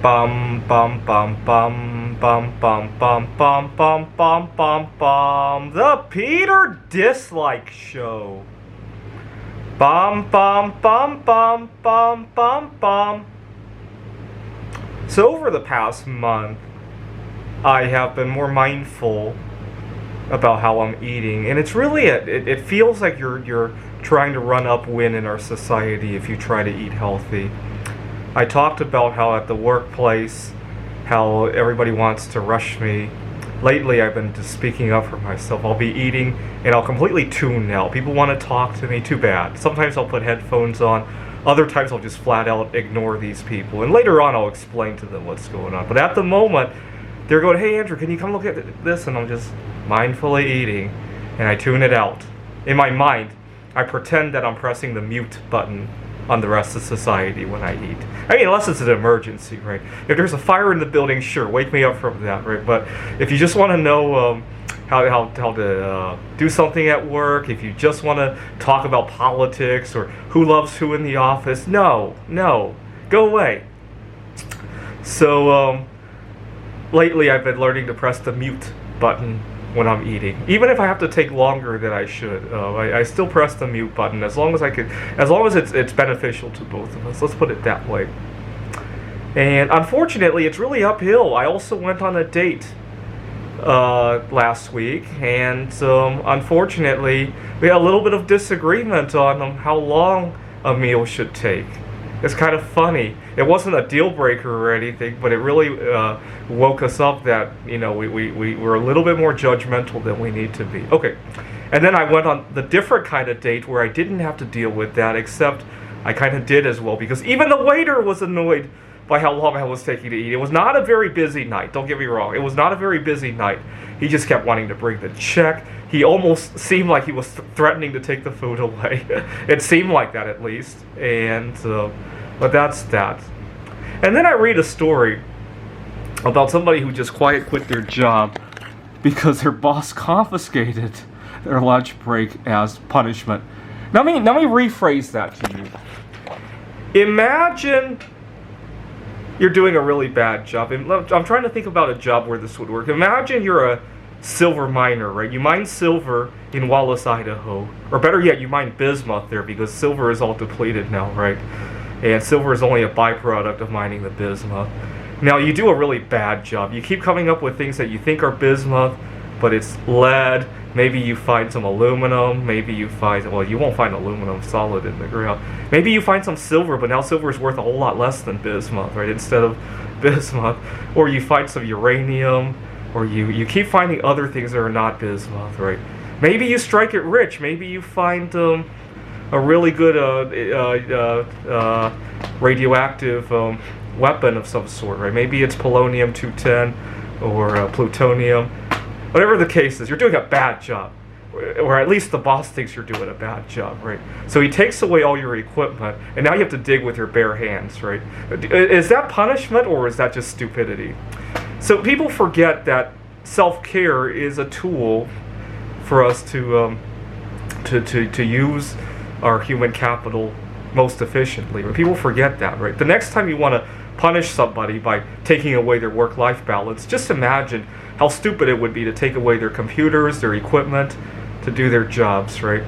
Bum bum bum bum bum bum bum bum bum bum bum bum. The Peter Dislike Show. Bum bum bum bum bum bum bum. So over the past month, I have been more mindful about how I'm eating, and it's really it feels like you're trying to run upwind in our society if you try to eat healthy. I talked about how at the workplace, how everybody wants to rush me. Lately, I've been just speaking up for myself. I'll be eating, and I'll completely tune out. People want to talk to me, too bad. Sometimes I'll put headphones on. Other times I'll just flat out ignore these people. And later on, I'll explain to them what's going on. But at the moment, they're going, "Hey, Andrew, can you come look at this?" And I'm just mindfully eating, and I tune it out. In my mind, I pretend that I'm pressing the mute button on the rest of society when I eat. I mean, unless it's an emergency, right? If there's a fire in the building, sure, wake me up from that, right? But if you just want to know how to do something at work, if you just want to talk about politics or who loves who in the office, no, go away. So lately, I've been learning to press the mute button when I'm eating, even if I have to take longer than I should. I still press the mute button as long as it's beneficial to both of us. Let's put it that way. And unfortunately, it's really uphill. I also went on a date last week, and unfortunately, we had a little bit of disagreement on how long a meal should take. It's kind of funny. It wasn't a deal breaker or anything, but it really woke us up that, we were a little bit more judgmental than we need to be. Okay. And then I went on the different kind of date where I didn't have to deal with that, except I kind of did as well, because even the waiter was annoyed by how long I was taking to eat. It was not a very busy night, don't get me wrong. It was not a very busy night. He just kept wanting to bring the check. He almost seemed like he was threatening to take the food away. It seemed like that, at least. And but that's that. And then I read a story about somebody who just quiet quit their job because their boss confiscated their lunch break as punishment. Now let me rephrase that to you. Imagine you're doing a really bad job. I'm trying to think about a job where this would work. Imagine you're a silver miner, right? You mine silver in Wallace, Idaho. Or better yet, you mine bismuth there because silver is all depleted now, right? And silver is only a byproduct of mining the bismuth. Now, you do a really bad job. You keep coming up with things that you think are bismuth, but it's lead. Maybe you find some aluminum. Maybe you find, well, you won't find aluminum solid in the ground. Maybe you find some silver, but now silver is worth a whole lot less than bismuth, right? Instead of bismuth. Or you find some uranium, or you keep finding other things that are not bismuth, right? Maybe you strike it rich. Maybe you find a really good radioactive weapon of some sort, right? Maybe it's polonium-210 or plutonium. Whatever the case is, you're doing a bad job. Or at least the boss thinks you're doing a bad job, right? So he takes away all your equipment, and now you have to dig with your bare hands, right? Is that punishment, or is that just stupidity? So people forget that self-care is a tool for us to use our human capital most efficiently. People forget that, right? The next time you want to punish somebody by taking away their work-life balance, just imagine how stupid it would be to take away their computers, their equipment, to do their jobs, right?